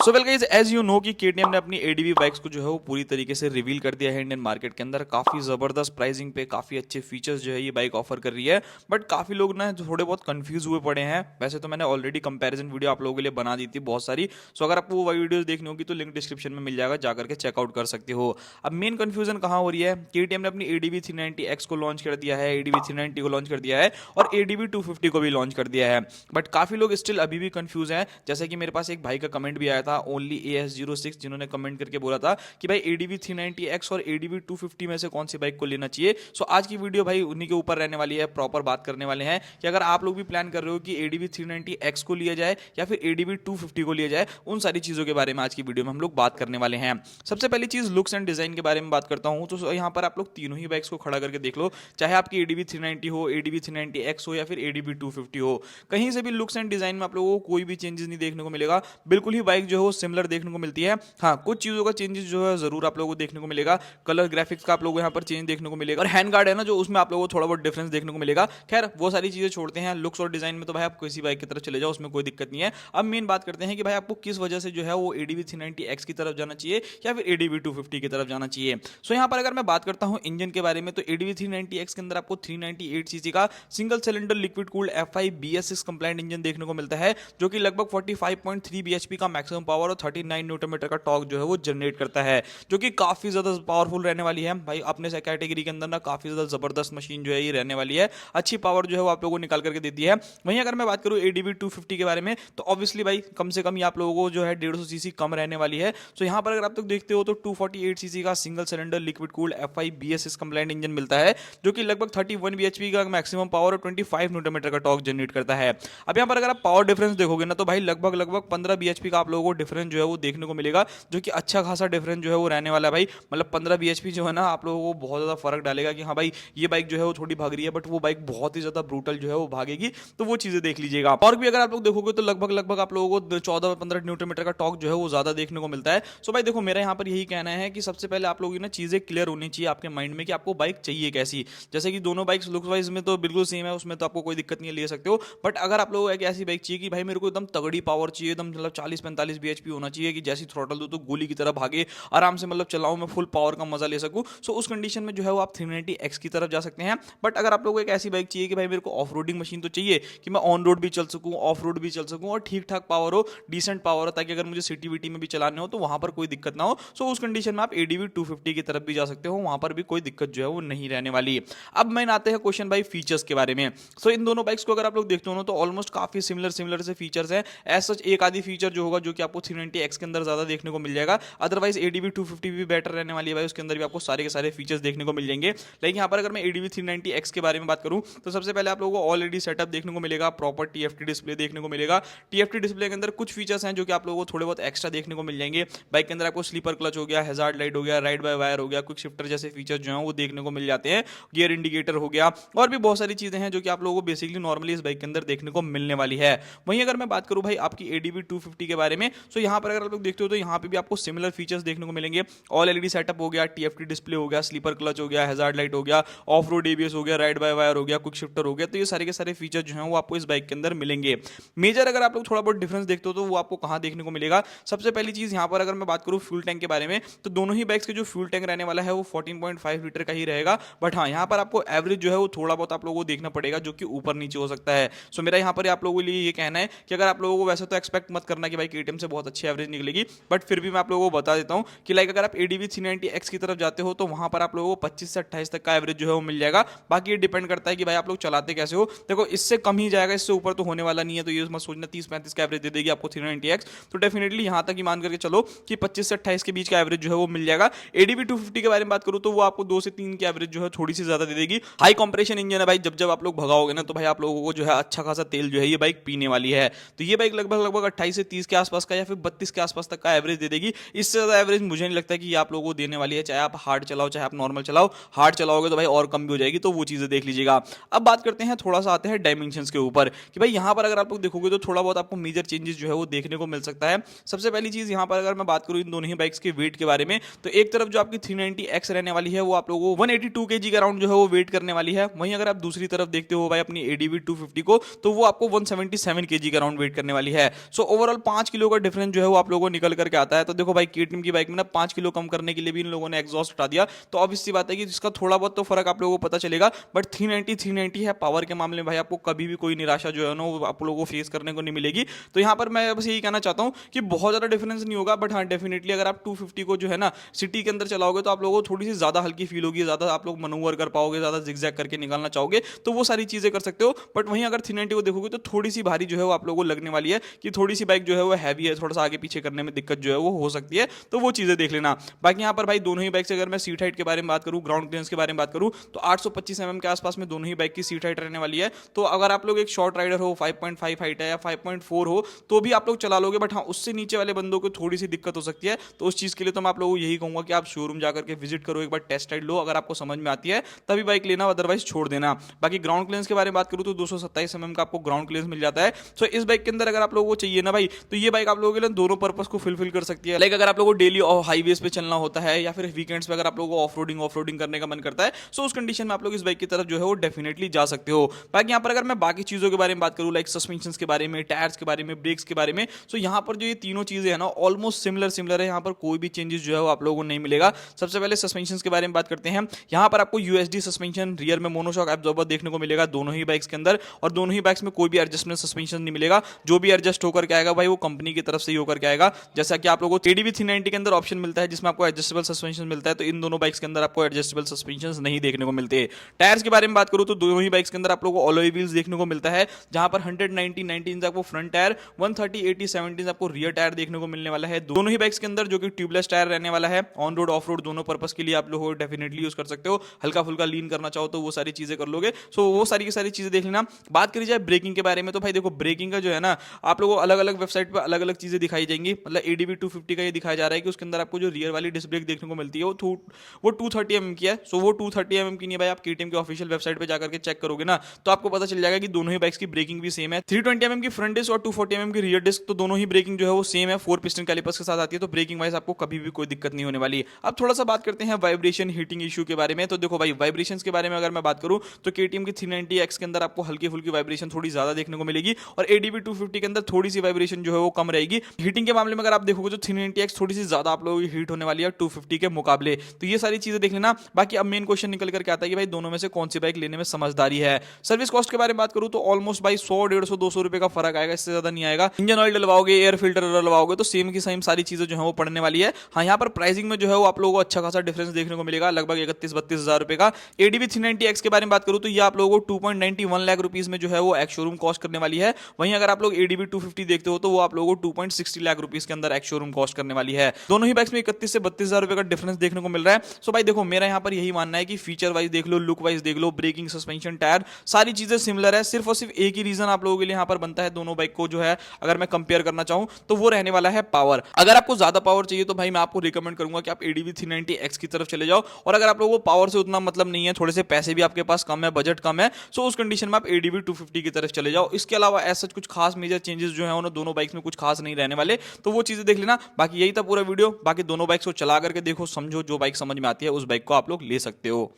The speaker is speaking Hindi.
So well guys, as you know कि केटीएम ने अपनी एडीवी बाइक्स को जो है वो पूरी तरीके से रिवील कर दिया है इंडियन मार्केट के अंदर। काफ़ी ज़बरदस्त प्राइसिंग पे काफ़ी अच्छे फीचर्स जो है ये बाइक ऑफर कर रही है। बट काफ़ी लोग ना जो थोड़े बहुत कंफ्यूज हुए पड़े हैं। वैसे तो मैंने ऑलरेडी कंपैरिजन वीडियो आप लोगों के लिए बना दी थी बहुत सारी। सो अगर आपको वो वीडियोस देखनी होगी तो लिंक डिस्क्रिप्शन में मिल जाएगा, जाकर के चेकआउट कर सकते हो। अब मेन कंफ्यूजन कहाँ हो रही है, केटीएम ने अपनी एडीवी 390X को लॉन्च कर दिया है, एडीवी 390 को लॉन्च कर दिया है और एडीवी 250 को भी लॉन्च कर दिया है। बट काफ़ी लोग स्टिल अभी भी कंफ्यूज हैं। जैसे कि मेरे पास एक भाई का कमेंट भी आया था, ओनली AS06, जिन्होंने कमेंट करके बोला था कि भाई एडीवी 390X और एडीवी 250 में से कौन सी बाइक को लेना चाहिए। सो आज की वीडियो भाई उन्हीं के ऊपर रहने वाली है। प्रॉपर बात करने वाले हैं कि अगर आप लोग भी प्लान कर रहे हो कि एडीवी 390X को लिया जाए या फिर एडीवी 250 को लिया जाए, उन सारी चीज़ों के बारे में आज की वीडियो में हम लोग बात करने वाले हैं। सबसे पहली चीज़ लुक्स एंड डिज़ाइन के बारे में बात करता हूँ। तो यहाँ पर आप लोग तीनों ही बाइक्स को खड़ा करके देख लो, चाहे आपकी एडीवी 390 हो, एडीवी 390X हो या फिर एडीवी 250 हो। कहीं से भी लुक्स एंड डिज़ाइन में आप लोगों को कोई भी चेंजेस नहीं देखने को मिलेगा। बिल्कुल ही बाइक जो है वो सिमिलर देखने को मिलती है। हाँ, कुछ चीज़ों का चेंजेस जो है ज़रूर आप लोगों को देखने को मिलेगा। कलर ग्राफिक्स का आप लोगों को यहाँ पर चेंज देखने को मिलेगा और हैंड गार्ड है ना जो, उसमें आप लोगों को थोड़ा बहुत डिफरेंस देखने को मिलेगा। खैर वो सारी चीज़ें छोड़ते हैं, लुक्स और डिज़ाइन में तो भाई आप किसी बाइक की तरफ चले जाओ, उसमें कोई दिक्कत नहीं है। अब मेन बात करते हैं कि भाई आपको किस वजह से जो है वो एडीवी 390X की तरफ जाना चाहिए या फिर एडीवी 250 की तरफ जाना चाहिए। सो यहाँ पर अगर मैं बात करता हूँ इंजन के बारे में, तो एडीवी 390X के अंदर आपको 398cc का single cylinder liquid cooled F5 BS6 complaint engine देखने को मिलता है, जो कि लगभग 45.3 bhp का मैक्सिमम पावर और 39 न्यूटन मीटर का टॉर्क जो है वो जनरेट करता है, जो कि काफी ज्यादा पावरफुल रहने वाली है भाई। अपने से कैटेगरी के अंदर ना काफी ज्यादा जबरदस्त मशीन जो है ये रहने वाली है। अच्छी पावर जो है वो आप लोगों को निकाल करके देती है। वहीं अगर मैं बात करूं एडीवी 250 के बारे में, तो ऑब्वियसली भाई कम से कम ये आप लोगों को जो है 150cc कम रहने वाली है। सो यहाँ पर अगर आप लोग देखते हो तो 248cc का single cylinder liquid cooled F5 BS6 complaint engine मिलता है, जो कि लगभग 31 bhp का मैक्सिमम पावर और 25 न्यूटन मीटर का टॉर्क जनरेट करता है। अब यहाँ पर अगर आप पावर डिफरेंस देखोगे ना, तो भाई लगभग 15 bhp का आप लोगों को डिफरेंस जो है वो देखने को मिलेगा, जो कि अच्छा खासा डिफरेंस जो है वो रहने वाला है भाई। मतलब 15 bhp जो है ना आप लोगों को बहुत ज़्यादा फर्क डालेगा कि हाँ भाई ये बाइक जो है वो थोड़ी भाग रही है, बट वो बाइक बहुत ही ज़्यादा ब्रूटल जो है वो भागेगी। तो वो चीज़ें देख लीजिएगा। और भी अगर आप लोग देखोगे तो लगभग आप लोगों को 14-15 न्यूटन मीटर का टॉर्क जो है वो ज़्यादा देखने को मिलता है। सो भाई देखो, मेरा यहाँ पर यही कहना है कि सबसे पहले आप लोगों की ना चीज़ें क्लियर होनी चाहिए आपके माइंड में कि आपको बाइक चाहिए कैसी। जैसे कि दोनों बाइक्स लुक्स वाइज में तो बिल्कुल सेम है, उसमें तो आपको कोई दिक्कत नहीं है, ले सकते हो। बट अगर आप लोगों को एक ऐसी बाइक चाहिए कि भाई मेरे को एकदम तगड़ी पावर चाहिए, एकदम मतलब 40-45 bhp होना चाहिए कि जैसी थ्रॉटल दो तो गोली की तरह भागे, आराम से मतलब चलाऊं, मैं फुल पावर का मजा ले सकूं। सो उस कंडीशन में जो है वो आप 390X की तरफ जा सकते हैं। बट अगर आप लोगों को एक ऐसी बाइक चाहिए कि भाई मेरे को ऑफ रोडिंग मशीन तो चाहिए कि मैं ऑन रोड भी चल सकूं, ऑफ रोड भी चल सकूं और ठीक ठाक पावर हो, डिसेंट पावर हो, ताकि अगर मुझे सिटी विटी में भी चलाने हो तो वहां पर कोई दिक्कत ना हो। सो उस कंडीशन में आप एडीवी 250 की तरफ भी जा सकते हो, वहां पर भी कोई दिक्कत जो है वो नहीं रहने वाली है। अब मैं आते हैं क्वेश्चन भाई फीचर्स के बारे में। सो इन दोनों बाइक्स को अगर आप लोग देखते हो तो ऑलमोस्ट काफी सिमिलर से फीचर्स हैं। एज सच एक आधी फीचर जो होगा जो कि आपको 390X के अंदर ज्यादा देखने को मिल जाएगा, अदरवाइज एडीवी 250 भी बेटर रहने वाली है भाई, उसके अंदर भी आपको सारे के सारे फीचर्स देखने को मिल जाएंगे। लेकिन यहाँ पर अगर मैं एडीवी 390X के बारे में बात करूँ तो सबसे पहले आप लोगों को ऑलरेडी सेटअप देखने को मिलेगा, प्रॉपर TFT डिस्प्ले देखने को मिलेगा। TFT डिस्प्ले के अंदर कुछ फीचर्स हैं जो कि आप लोगों को थोड़े बहुत एक्स्ट्रा देखने को मिल जाएंगे। बाइक के अंदर आपको स्लीपर क्लच हो गया, हैजार्ड लाइट हो गया, राइड बाय वायर हो गया, क्विक शिफ्टर जैसे फीचर जो हैं वो देखने को मिल जाते हैं, गियर इंडिकेटर हो गया, और भी बहुत सारी चीजें हैं जो कि आप लोगों को बेसिकली नॉर्मली इस बाइक के अंदर देखने को मिलने वाली है। वहीं अगर मैं बात करूं भाई आपकी एडीवी 250 के बारे में, तो यहाँ पर अगर आप लोग देखते हो तो यहाँ पे भी आपको सिमिलर फीचर्स देखने को मिलेंगे। ऑल एलईडी सेटअप हो गया, TFT डिस्प्ले हो गया, स्लीपर क्लच हो गया, हैजार्ड लाइट हो गया, ऑफ रोड ABS हो गया, राइड बाय वायर हो गया, क्विक शिफ्टर हो गया। तो ये सारे के सारे फीचर जो हैं वो आपको इस बाइक के अंदर मिलेंगे। मेजर अगर आप लोग थोड़ा बहुत डिफरेंस देखते हो तो वो आपको कहाँ देखने को मिलेगा, सबसे पहली चीज यहाँ पर अगर मैं बात करूँ फ्यूल टैंक के बारे में, तो दोनों ही बाइक्स के जो फ्यूल टैंक रहने वाला है वो 14.5 लीटर का ही रहेगा। बट हाँ, यहाँ पर आपको एवरेज जो है वो थोड़ा बहुत आप लोगों को देखना पड़ेगा, जो कि ऊपर नीचे हो सकता है। सो मेरा यहाँ पर आप लोगों के लिए ये कहना है कि अगर आप लोगों को, वैसे तो एक्सपेक्ट मत करना कि भाई KTM से बहुत अच्छी एवरेज निकलेगी, बट फिर भी मैं आप लोगों को बता देता हूँ कि लाइक अगर आप एडीवी 390X की तरफ जाते हो तो वहां पर आप लोगों को 25 से 28 तक का एवरेज जो है वो मिल जाएगा। बाकी ये डिपेंड करता है कि भाई आप लोग चलाते कैसे हो। देखो इससे कम ही जाएगा, इससे ऊपर तो होने वाला नहीं है, तो ये मत सोचना 30-35 का एवरेज दे देगी आपको 390X। तो डेफिनेटली यहाँ तक ही मान करके चलो कि 25 से 28 के बीच का एवरेज जो है वो मिल जाएगा। एडीवी 250 के बारे में बात करूँ तो वो आपको 2 से 3 की एवरेज जो है थोड़ी सी ज्यादा दे देगी। हाई कंप्रेशन इंजन है भाई, जब आप लोग भगाओगे ना तो भाई आप लोगों को जो है अच्छा खासा तेल जो है ये बाइक पीने वाली है। तो ये बाइक लगभग 28 से 30 के आसपास का या फिर 32 के आसपास तक का एवरेज दे देगी। इससे ज्यादा एवरेज मुझे नहीं लगता कि ये आप लोगों को देने वाली है, चाहे आप हार्ड चलाओ चाहे आप नॉर्मल चलाओ। हार्ड चलाओगे तो भाई और कम भी हो जाएगी, तो वो चीजें देख लीजिएगा। अब बात करते हैं, थोड़ा सा आते हैं डायमेंशंस के ऊपर कि भाई यहाँ पर अगर आप लोग देखोगे तो थोड़ा बहुत आपको मेजर चेंजेस जो है वो देखने को मिल सकता है। सबसे पहली चीज यहाँ पर अगर मैं बात करूँ इन दोनों ही बाइक्स के वेट के बारे में, तो एक तरफ जो आपकी 390X रहने वाली है वो आप लोगों को 182 kg के अराउंड जो है वो वेट करने वाली है। वहीं अगर आप दूसरी तरफ देखते हो भाई अपनी एडीवी 250 को, तो वो आपको 177 kg के अराउंड वेट करने वाली है। सो ओवरऑल 5 किलो का डिफरेंस जो है वो आप लोगों को निकल करके आता है। तो देखो भाई केटीएम की बाइक में ना 5 किलो कम करने के लिए भी इन लोगों ने एग्जॉस्ट हटा दिया, तो ऑब्वियस सी बात है कि इसका थोड़ा बहुत तो फर्क आप लोगों को पता चलेगा। बट 390 है पावर के मामले में भाई, आपको कभी भी कोई निराशा जो है ना वो आप लोगों को फेस करने को नहीं मिलेगी। तो यहाँ पर मैं बस यही कहना चाहता हूँ कि बहुत ज़्यादा डिफरेंस नहीं होगा, बट हाँ डेफिनेटली अगर आप 250 को जो है ना सिटी के अंदर चलाओगे तो आप लोगों को थोड़ी सी ज़्यादा हल्की फील होगी, ज़्यादा आप लोग मनूवर कर पाओगे, ज़्यादा जिगजैग करके निकालना चाहोगे, तो वो सारी चीज़ें कर सकते हो। बट वहीं अगर 390 को देखोगे तो थोड़ी सी भारी जो है वो आप लोगों को लगने वाली है, कि थोड़ी सी बाइक जो है वो हैवी है, थोड़ा सा आगे पीछे करने में दिक्कत जो है वो हो सकती है, तो वो चीज़ें देख लेना। बाकी यहाँ पर भाई दोनों ही बाइक से अगर मैं सीट हाइट के बारे में बात करूँ, ग्राउंड क्लियरेंस के बारे में बात करूँ, तो 825 mm के आसपास में दोनों ही बाइक की सीट हाइट रहने वाली है। तो अगर आप लोग एक शॉर्ट राइडर हो, 5.5 हाइट है या 5.4 हो, तो भी आप लोग चला लोगे। बट हाँ उससे नीचे वाले बंदों को थोड़ी सी दिक्कत हो सकती है, तो उस चीज़ के लिए तो मैं आप लोगों को यही कहूंगा कि आप शोरूम जाकर के विजिट करो, एक बार टेस्ट राइड लो, अगर आपको समझ में आती है तभी बाइक लेना, अदरवाइज छोड़ देना। बाकी ग्राउंड क्लियरेंस के बारे में बात करूँ तो 227 mm का आपको ग्राउंड क्लियरेंस मिल जाता है। सो इस बाइक के अंदर अगर आप लोगों को चाहिए ना भाई, तो ये बाइक आप लोगों के लिए दोनों पर्पस को फुलफिल कर सकती है। लाइक अगर आप लोगों को डेली हाईवेज पे चलना होता है या फिर वीकेंड्स पे अगर आप लोगों को ऑफ रोडिंग करने का मन करता है, सो उस कंडीशन में आप लोग इस बाइक की तरफ जो है वो डेफिनेटली जा सकते हो। बाकी यहाँ पर अगर मैं बाकी चीज़ों के बारे में बात करूँ, लाइक सस्पेंशन के बारे में, टायर्स के बारे में, ब्रेक्स के बारे में, सो यहाँ पर जो ये तीनों चीज़ें हैं ना ऑलमोस्ट सिमिलर है, यहाँ पर कोई भी चेंजेस जो है वो आप लोगों को नहीं मिलेगा। सबसे पहले सस्पेंशन के बारे में बात करते हैं। यहाँ पर आपको यूएसडी सस्पेंशन, रियर में मोनोशॉक एब्जॉर्बर देखने को मिलेगा दोनों ही बाइक्स के अंदर, और दोनों ही बाइक्स में कोई भी एडजस्टमेंट सस्पेंशन नहीं मिलेगा। जो भी एडजस्ट होकर के आएगा भाई वो कंपनी की तरफ से ही होकर के आएगा। जैसा कि आप लोगों को एडीवी 390 के अंदर ऑप्शन मिलता है जिसमें आपको एडजस्टेबल सस्पेंशन मिलता है, तो इन दोनों बाइक्स के अंदर आपको एडजस्टेबल सस्पेंशन नहीं देखने को मिलते। टायर्स के बारे में बात करूं तो दोनों ही बाइक्स के अंदर आप लोगों को अलॉय व्हील्स देखने को मिलता है, जहां पर 190 इंच आपको फ्रंट टायर, 130 80 70 आपको रियर टायर देखने को मिलने वाला है दोनों ही बाइक्स के अंदर, जो कि ट्यूबलेस टायर रहने वाला है। ऑन रोड ऑफ रोड दोनों पर्पस के लिए आप लोग डेफिनेटली यूज कर सकते हो। हल्का फुल्का लीन करना चाहो तो वो सारी चीजें कर लोगे। सो वो सारी की सारी चीजें देख लेना। बात करी जाए ब्रेकिंग के बारे में, तो भाई देखो ब्रेकिंग का जो है ना आप लोगों को अलग अलग वेबसाइट पे अलग अलग चीजें दिखाई जाएंगी। मतलब एडीवी 250 का ये दिखाया जा रहा है कि उसके अंदर आपको जो रियर वाली डिस्क ब्रेक देखने को मिलती है वो 230 mm की है। सो वो 230 mm की नहीं भाई, आप केटीएम के ऑफिशियल वेबसाइट पे जाकर के चेक करोगे ना तो आपको पता चल जाएगा कि दोनों ही बाइक्स की ब्रेकिंग भी सेम है। 320 mm की फ्रंट डिस्क और 240 mm की रियर डिस्क, तो दोनों ही ब्रेकिंग जो है वो सेम है, 4 पिस्टन कैलिपर्स के साथ आती है, तो ब्रेकिंग वाइज आपको कभी भी कोई दिक्कत नहीं होने वाली। अब थोड़ा सा बात करते हैं वाइब्रेशन हीटिंग इशू के बारे में। तो देखो भाई वाइब्रेशन के बारे में अगर मैं बात करूं तो केटीएम की 390X के अंदर आपको हल्की फुल्की वाइब्रेशन थोड़ी ज्यादा देखने को मिलेगी, और एडीवी 250 के अंदर थोड़ी सी वाइब्रेशन जो है वो कम रहेगी। हीटिंग के मामले में अगर आप देखोगे तो 390X थोड़ी सी ज्यादा आप लोगों की हीट होने वाली है 250 के मुकाबले। तो ये सारी चीजें देख लेना। बाकी अब मेन क्वेश्चन निकल करके आता है कि भाई दोनों में से कौन सी बाइक लेने में समझदारी है। सर्विस कॉस्ट के बारे में बात करूं तो ऑलमोस्ट भाई 100 150 200 रुपए का फर्क आएगा, इससे ज्यादा नहीं आएगा। इंजन ऑयल डलवाओगे, एयर फिल्टर डलवाओगे तो सेम की सेम सारी चीजें जो है वो पड़ने वाली है। हाँ यहाँ पर प्राइसिंग में जो है वो आप लोगों को अच्छा खासा डिफरेंस देखने को मिलेगा, लगभग 31-32 हजार रुपए का। एडीवी 390X के बारे में बात करूं तो ये आप लोगों को 2.91 लाख रुपीस में जो है वो एक्स शोरूम कॉस्ट करने वाली है। वहीं अगर आप लोग एडीवी 250 देखते हो तो वो आप लोगों को 2.60 लाख रुपीस के अंदर एक्स शोरूम कॉस्ट करने वाली है। दोनों ही बाइक्स में 31 से 32 हजार रुपए का डिफरेंस देखने को मिल रहा है। सो भाई देखो मेरा यहाँ पर यही मानना है कि फीचर वाइज देख लो, लुक वाइज देख लो, ब्रेकिंग, सस्पेंशन, टायर, सारी चीजें सिमिलर है। सिर्फ और सिर्फ एक ही रीजन आप लोगों के लिए यहाँ पर बनता है दोनों बाइक को जो है अगर मैं कंपेयर करना चाहूं तो वो रहने वाला है पावर। अगर आपको ज्यादा पावर चाहिए तो भाई मैं आपको रिकमेंड करूंगा कि आप एडीवी 390X की तरफ चले जाओ, और अगर आप लोगों को पावर से उतना मतलब नहीं है, थोड़े से पैसे भी आपके पास कम है, बजट कम है, सो उस कंडीशन में आप एडीवी 250 की तरफ चले जाओ। इसके अलावा ऐसा कुछ खास मेजर चेंजेस जो है उन्होंने दोनों बाइक्स में कुछ खास नहीं रहने वाले, तो वो चीजें देख लेना। बाकी यही था पूरा वीडियो। बाकी दोनों बाइक्स को चला करके देखो, समझो, जो बाइक समझ में आती है उस बाइक को आप लोग ले सकते हो।